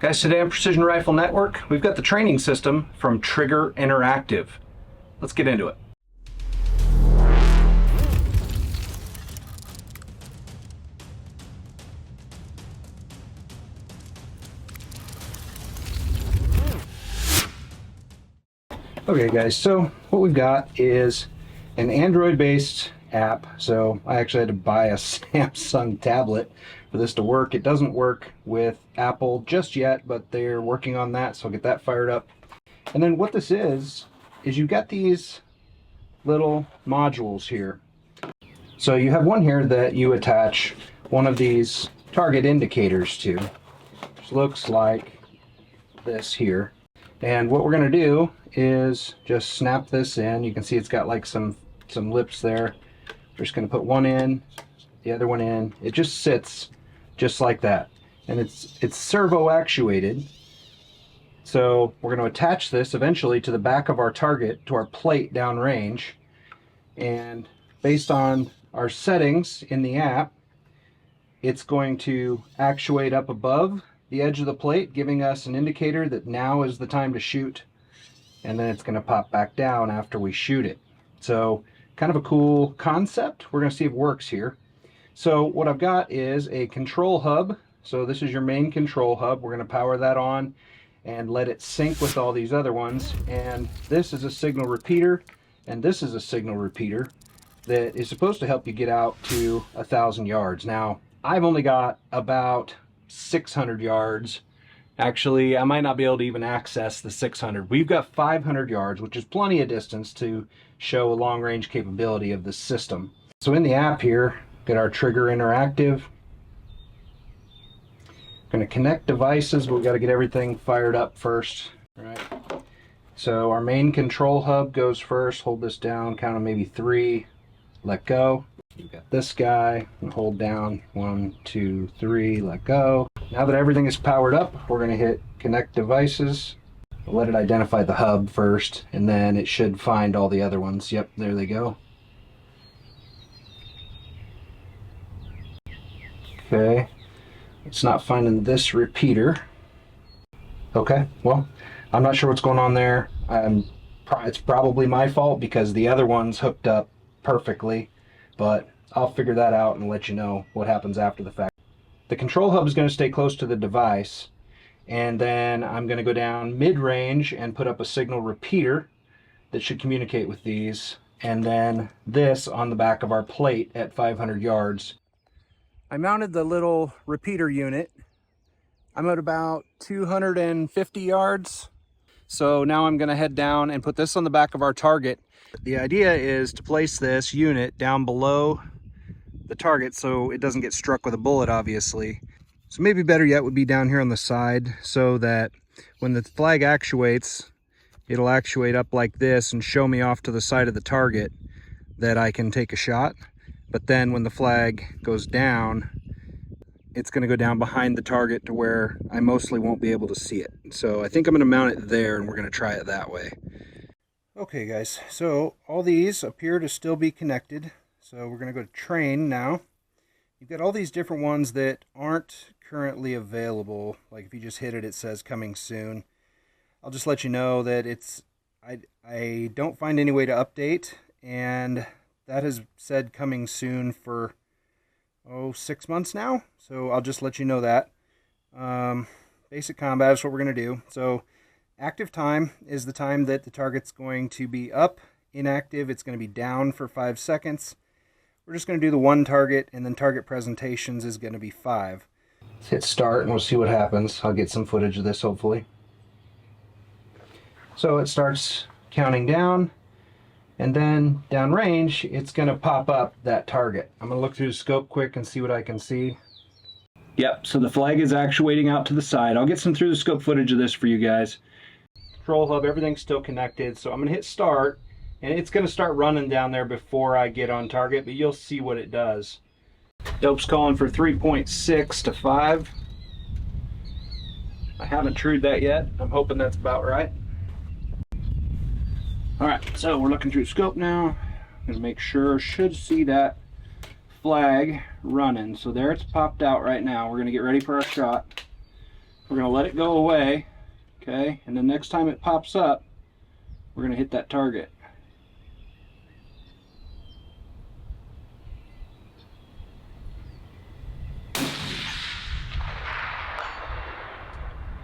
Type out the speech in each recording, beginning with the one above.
Guys, today on Precision Rifle Network, we've got the training system from Trigger Interactive. Let's get into it. Okay guys, so what we've got is an Android-based app. So I actually had to buy a Samsung tablet for this to work. It doesn't work with Apple just yet, but they're working on that, so I'll get that fired up. And then what this is you've got these little modules here. So you have one here that you attach one of these target indicators to, which looks like this here. And what we're going to do is just snap this in. You can see it's got like some lips there. We're just going to put one in, the other one in. It just sits just like that, and it's servo actuated. So we're going to attach this eventually to the back of our target, to our plate downrange, and based on our settings in the app, it's going to actuate up above the edge of the plate, giving us an indicator that now is the time to shoot, and then it's going to pop back down after we shoot it. So kind of a cool concept. We're going to see if it works here. So what I've got is a control hub. So this is your main control hub. We're going to power that on and let it sync with all these other ones. And this is a signal repeater, and this is a signal repeater that is supposed to help you get out to 1,000 yards. Now, I've only got about 600 yards. Actually, I might not be able to even access the 600. We've got 500 yards, which is plenty of distance to show a long-range capability of the system. So in the app here, get our Trigger Interactive. Going to connect devices, but we've got to get everything fired up first. All right. So our main control hub goes first. Hold this down, count on maybe 3, let go. You've got this guy, and hold down 1, 2, 3, let go. Now that everything is powered up, we're going to hit connect devices. We'll let it identify the hub first, and then it should find all the other ones. Yep, there they go. Okay, it's not finding this repeater. Okay, well, I'm not sure what's going on there. It's probably my fault because the other one's hooked up perfectly, but I'll figure that out and let you know what happens after the fact. The control hub is going to stay close to the device, and then I'm going to go down mid-range and put up a signal repeater that should communicate with these, and then this on the back of our plate at 500 yards. I mounted the little repeater unit. I'm at about 250 yards. So now I'm going to head down and put this on the back of our target. The idea is to place this unit down below the target so it doesn't get struck with a bullet, obviously. So maybe better yet would be down here on the side, so that when the flag actuates, it'll actuate up like this and show me off to the side of the target that I can take a shot. But then when the flag goes down, it's going to go down behind the target to where I mostly won't be able to see it. So I think I'm going to mount it there, and we're going to try it that way. Okay guys, so all these appear to still be connected. So we're going to go to train now. You've got all these different ones that aren't currently available. Like if you just hit it, it says coming soon. I'll just let you know that I don't find any way to update, and that has said coming soon for 6 months now. So I'll just let you know that. Basic combat is what we're going to do. So active time is the time that the target's going to be up. Inactive, it's going to be down for 5 seconds. We're just going to do the one target, and then target presentations is going to be 5. Let's hit start and we'll see what happens. I'll get some footage of this hopefully. So it starts counting down, and then downrange, it's going to pop up that target. I'm going to look through the scope quick and see what I can see. Yep, so the flag is actuating out to the side. I'll get some through the scope footage of this for you guys. Control hub, everything's still connected, so I'm going to hit start, and it's going to start running down there before I get on target, but you'll see what it does. Dope's calling for 3.6 to 5. I haven't trued that yet. I'm hoping that's about right. Alright, so we're looking through scope now. I'm going to make sure, should see that flag running. So there it's popped out right now. We're going to get ready for our shot. We're going to let it go away, okay? And the next time it pops up, we're going to hit that target.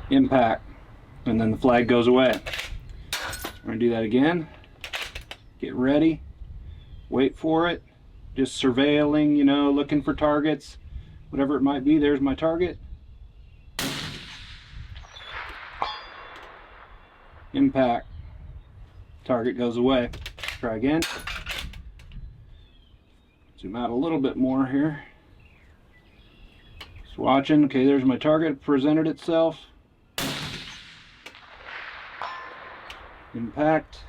Impact, and then the flag goes away. We're going to do that again. Get ready, wait for it, just surveilling, you know, looking for targets, whatever it might be. There's my target. Impact, target goes away. Try again. Zoom out a little bit more here. Just watching. Okay, there's my target, presented itself. Impact.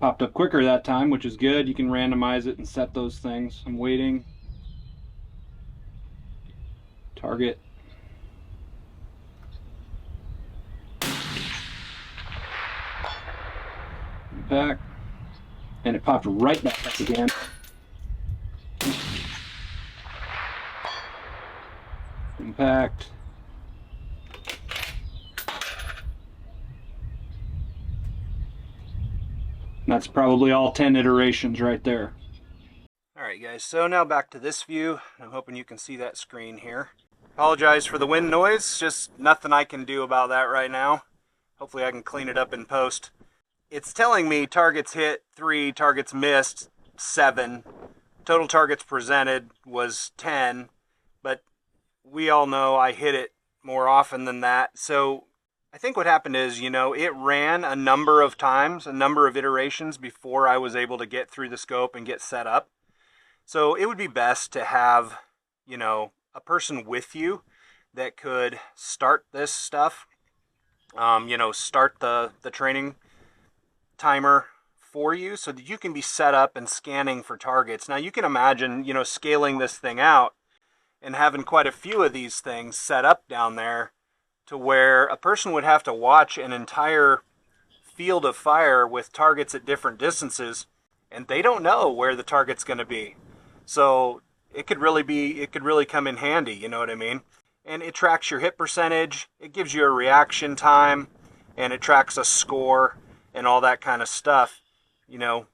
Popped up quicker that time, which is good. You can randomize it and set those things. I'm waiting. Target. Impact. And it popped right back up again. Impact. That's probably all 10 iterations right there. Alright guys, so now back to this view. I'm hoping you can see that screen here. Apologize for the wind noise, just nothing I can do about that right now. Hopefully I can clean it up in post. It's telling me targets hit 3, targets missed 7. Total targets presented was 10, but we all know I hit it more often than that. So I think what happened is, you know, it ran a number of times, a number of iterations before I was able to get through the scope and get set up. So it would be best to have, you know, a person with you that could start this stuff, you know, start the training timer for you so that you can be set up and scanning for targets. Now you can imagine, you know, scaling this thing out and having quite a few of these things set up down there, to where a person would have to watch an entire field of fire with targets at different distances, and they don't know where the target's going to be. So it could really come in handy, you know what I mean? And it tracks your hit percentage, it gives you a reaction time, and it tracks a score and all that kind of stuff, you know.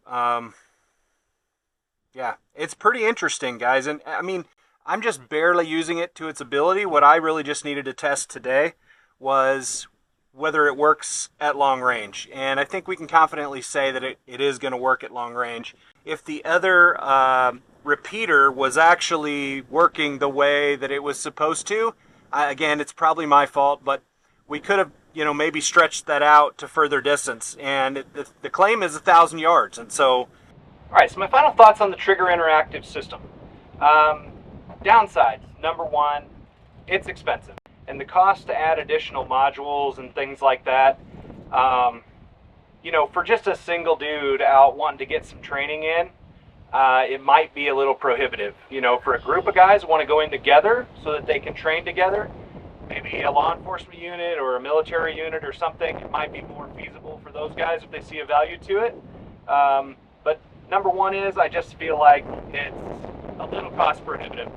Yeah, it's pretty interesting, guys. And I mean, I'm just barely using it to its ability. What I really just needed to test today was whether it works at long range. And I think we can confidently say that it is going to work at long range. If the other repeater was actually working the way that it was supposed to, again, it's probably my fault, but we could have, you know, maybe stretched that out to further distance. And the claim is 1,000 yards. And so, all right, so my final thoughts on the Trigger Interactive system. Downsides, number one, it's expensive. And the cost to add additional modules and things like that, you know, for just a single dude out wanting to get some training in, it might be a little prohibitive. You know, for a group of guys who want to go in together so that they can train together, maybe a law enforcement unit or a military unit or something, it might be more feasible for those guys if they see a value to it. But number one is, I just feel like it's a little cost prohibitive.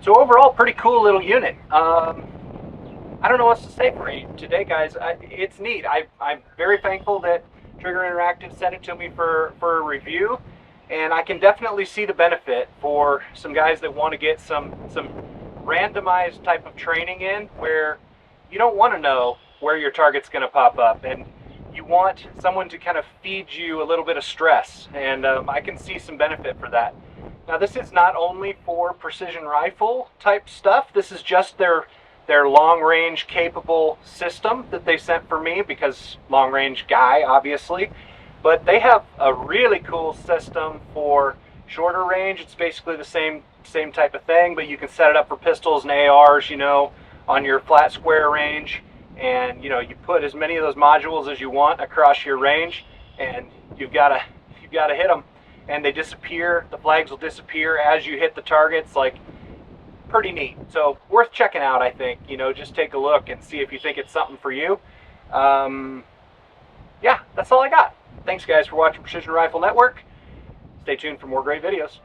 So overall, pretty cool little unit. I don't know what to say for you today, guys. It's neat. I'm very thankful that Trigger Interactive sent it to me for a review, and I can definitely see the benefit for some guys that want to get some randomized type of training in, where you don't want to know where your target's going to pop up, and you want someone to kind of feed you a little bit of stress, and I can see some benefit for that. Now, this is not only for precision rifle type stuff. This is just their long range capable system that they sent for me, because long range guy, obviously. But they have a really cool system for shorter range. It's basically the same type of thing, but you can set it up for pistols and ARs, you know, on your flat square range. And, you know, you put as many of those modules as you want across your range, and you've got to hit them. And they disappear, the flags will disappear as you hit the targets. Like, pretty neat. So worth checking out, I think. You know, just take a look and see if you think it's something for you. Yeah, that's all I got. Thanks guys for watching Precision Rifle Network. Stay tuned for more great videos.